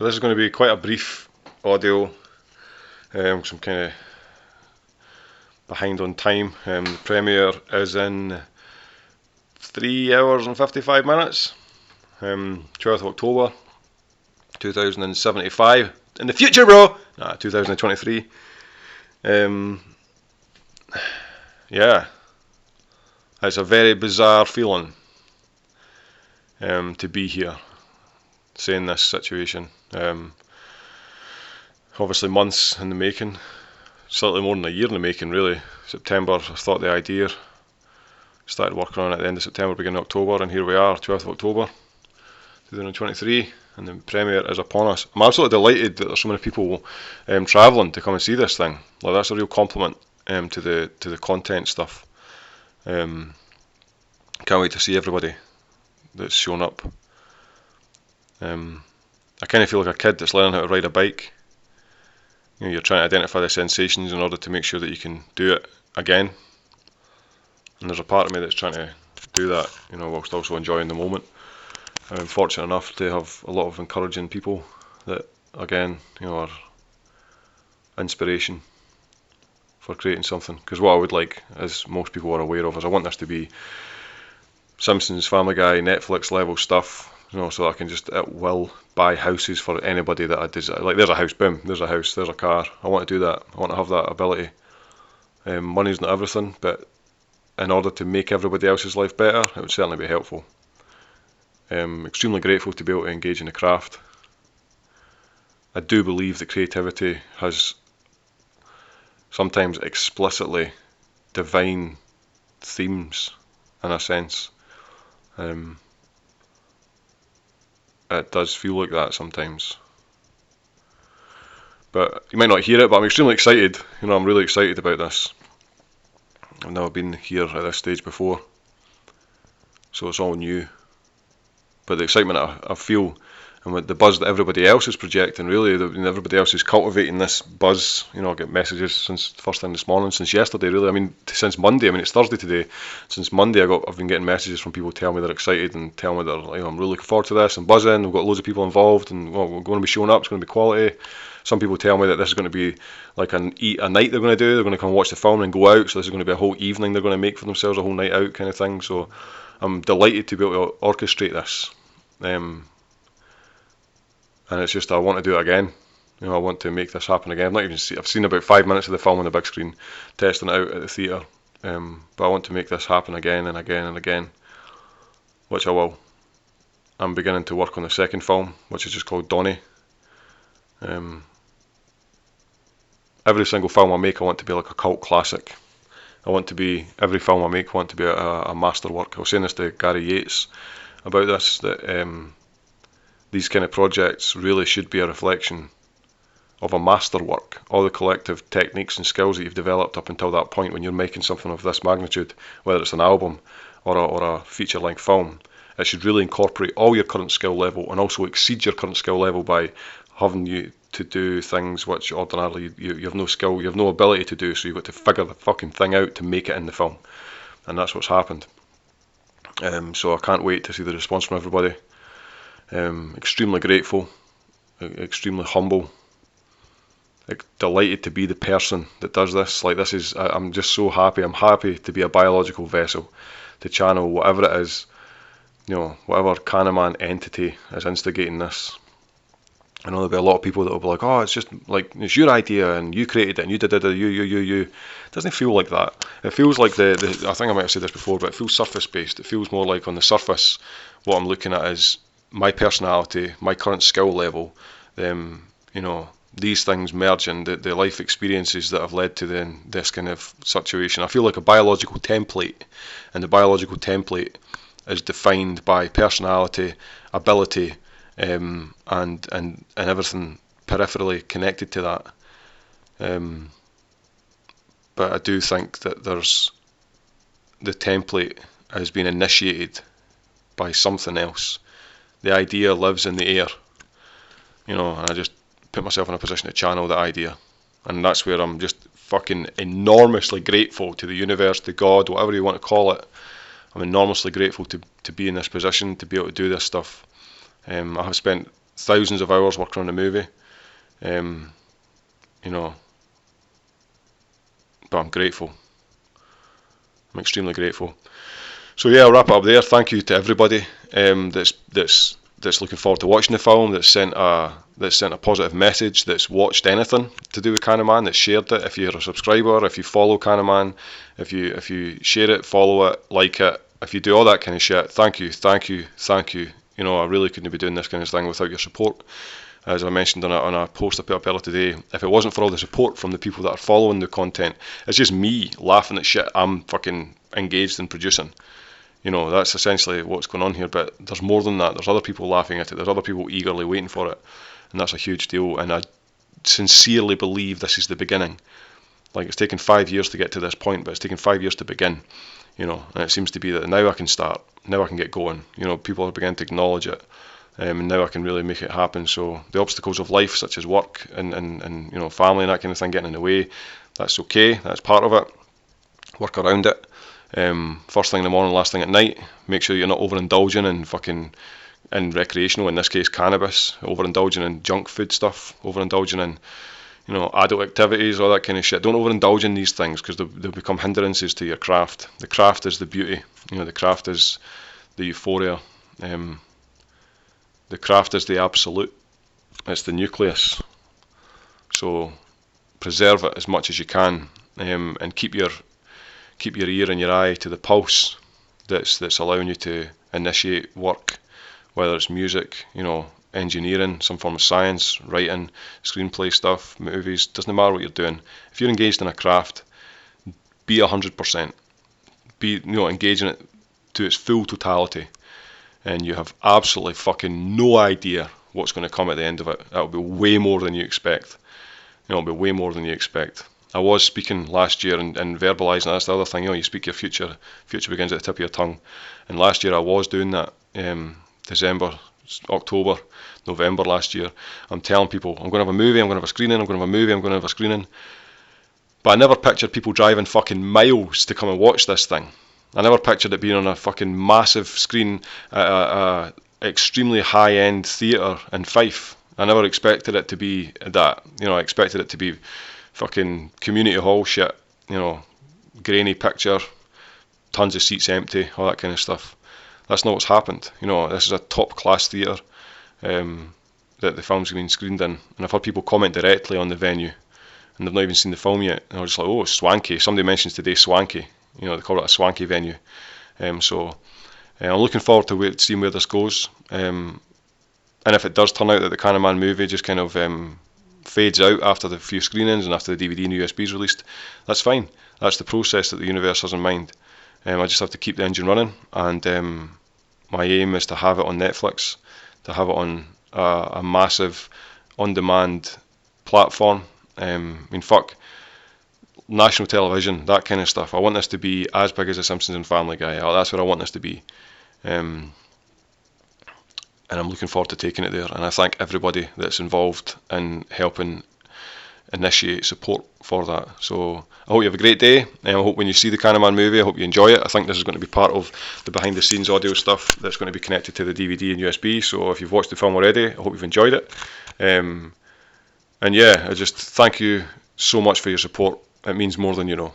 So this is going to be quite a brief audio, because I'm kind of behind on time. The premiere is in 3 hours and 55 minutes, 12th of October 2075, in the future bro, 2023. Yeah, it's a very bizarre feeling to be here, saying this situation. Obviously months in the making, slightly more than a year in the making really. September I thought the idea, started working on it at the end of September, beginning of October, and here we are, 12th of October 2023, and the premiere is upon us. I'm absolutely delighted that there's so many people travelling to come and see this thing. Like, that's a real compliment to the content stuff. Can't wait to see everybody that's shown up. I kind of feel like a kid that's learning how to ride a bike. You know, you're trying to identify the sensations in order to make sure that you can do it again. And there's a part of me that's trying to do that, you know, whilst also enjoying the moment. I'm fortunate enough to have a lot of encouraging people that, again, you know, are inspiration for creating something. Because what I would like, as most people are aware of, is I want this to be Simpsons, Family Guy, Netflix level stuff. You know, so I can just at will buy houses for anybody that I desire. Like, there's a house, boom, there's a house, there's a car. I want to do that. I want to have that ability. Money's not everything, but in order to make everybody else's life better, it would certainly be helpful. Extremely grateful to be able to engage in the craft. I do believe that creativity has sometimes explicitly divine themes, in a sense. It does feel like that sometimes. But you might not hear it, but I'm extremely excited. You know, I'm really excited about this. I've never been here at this stage before, so it's all new. But the excitement I feel, and with the buzz that everybody else is projecting, really, everybody else is cultivating this buzz. You know, I get messages since first thing this morning, since yesterday, really. I mean, since Monday. I mean, it's Thursday today. Since Monday, I've been getting messages from people telling me they're excited and telling me that, you know, I'm really looking forward to this. I'm buzzing. We've got loads of people involved, and well, we're going to be showing up. It's going to be quality. Some people tell me that this is going to be like a night they're going to do. They're going to come watch the film and go out. So this is going to be a whole evening they're going to make for themselves, a whole night out kind of thing. So I'm delighted to be able to orchestrate this. And it's just, I want to do it again. You know, I want to make this happen again. I've seen about 5 minutes of the film on the big screen, testing it out at the theatre. But I want to make this happen again and again and again, which I will. I'm beginning to work on the second film, which is just called Donnie. Every single film I make, I want to be like a cult classic. Every film I make, I want to be a masterwork. I was saying this to Gary Yates about this, that these kind of projects really should be a reflection of a masterwork. All the collective techniques and skills that you've developed up until that point when you're making something of this magnitude, whether it's an album or a feature-length film, it should really incorporate all your current skill level and also exceed your current skill level by having you to do things which ordinarily you have no skill, you have no ability to do, so you've got to figure the fucking thing out to make it in the film. And that's what's happened. So I can't wait to see the response from everybody. Extremely grateful, extremely humble, delighted to be the person that does this. Like, this is, I'm just so happy. I'm happy to be a biological vessel to channel whatever it is, you know, whatever CANNAMAN entity is instigating this. I know there'll be a lot of people that will be like, oh, it's just like, it's your idea and you created it and you did it, you. It doesn't feel like that. It feels like I think I might have said this before, but it feels surface based. It feels more like on the surface, what I'm looking at is my personality, my current skill level, you know, these things merging, the life experiences that have led to this kind of situation. I feel like a biological template, and the biological template is defined by personality, ability, and everything peripherally connected to that. But I do think that the template has been initiated by something else. The idea lives in the air, you know, and I just put myself in a position to channel that idea. And that's where I'm just fucking enormously grateful to the universe, to God, whatever you want to call it. I'm enormously grateful to be in this position, to be able to do this stuff. I have spent thousands of hours working on the movie. You know, but I'm grateful. I'm extremely grateful. So yeah, I'll wrap it up there. Thank you to everybody that's looking forward to watching the film, that's sent a positive message, that's watched anything to do with CANNAMAN, that's shared it. If you're a subscriber, if you follow CANNAMAN, if you share it, follow it, like it, if you do all that kind of shit, thank you, thank you, thank you. You know, I really couldn't be doing this kind of thing without your support. As I mentioned on a post I put up earlier today, if it wasn't for all the support from the people that are following the content, it's just me laughing at shit I'm fucking engaged in producing. You know, that's essentially what's going on here, but there's more than that. There's other people laughing at it. There's other people eagerly waiting for it, and that's a huge deal, and I sincerely believe this is the beginning. Like, it's taken 5 years to get to this point, but it's taken 5 years to begin, you know, and it seems to be that now I can start, now I can get going, you know, people are beginning to acknowledge it, and now I can really make it happen. So the obstacles of life, such as work and you know, family and that kind of thing getting in the way, that's okay, that's part of it, work around it. First thing in the morning, last thing at night, make sure you're not overindulging in fucking, in recreational, in this case cannabis, overindulging in junk food stuff, overindulging in, you know, adult activities, all that kind of shit. Don't overindulge in these things, because they'll become hindrances to your craft. The craft is the beauty, you know, the craft is the euphoria, the craft is the absolute, it's the nucleus. So preserve it as much as you can, and keep your ear and your eye to the pulse that's allowing you to initiate work, whether it's music, you know, engineering, some form of science, writing, screenplay stuff, movies, doesn't matter what you're doing. If you're engaged in a craft, be 100%. Be, you know, engage in it to its full totality, and you have absolutely fucking no idea what's going to come at the end of it. That'll be way more than you expect. You know, it'll be way more than you expect. I was speaking last year and verbalising, that's the other thing, you know, you speak your future begins at the tip of your tongue. And last year I was doing that, December, October, November last year. I'm telling people, I'm going to have a movie, I'm going to have a screening, I'm going to have a movie, I'm going to have a screening. But I never pictured people driving fucking miles to come and watch this thing. I never pictured it being on a fucking massive screen at a extremely high-end theatre in Fife. I never expected it to be that. You know, I expected it to be fucking community hall shit, you know, grainy picture, tons of seats empty, all that kind of stuff. That's not what's happened. You know, this is a top class theatre that the film's been screened in, and I've heard people comment directly on the venue, and they've not even seen the film yet, and they're just like, oh, it's swanky. Somebody mentions today swanky, you know, they call it a swanky venue. So I'm looking forward to seeing where this goes, and if it does turn out that the CANNAMAN movie just kind of fades out after the few screenings and after the DVD and USB is released, that's fine. That's the process that the universe has in mind. I just have to keep the engine running, and my aim is to have it on Netflix, to have it on a massive on-demand platform. I mean, fuck, national television, that kind of stuff. I want this to be as big as The Simpsons and Family Guy. That's where I want this to be. And I'm looking forward to taking it there, and I thank everybody that's involved in helping initiate support for that. So I hope you have a great day, and I hope when you see the CANNAMAN movie, I hope you enjoy it. I think this is going to be part of the behind the scenes audio stuff that's going to be connected to the DVD and USB, so if you've watched the film already, I hope you've enjoyed it. And yeah, I just thank you so much for your support. It means more than you know.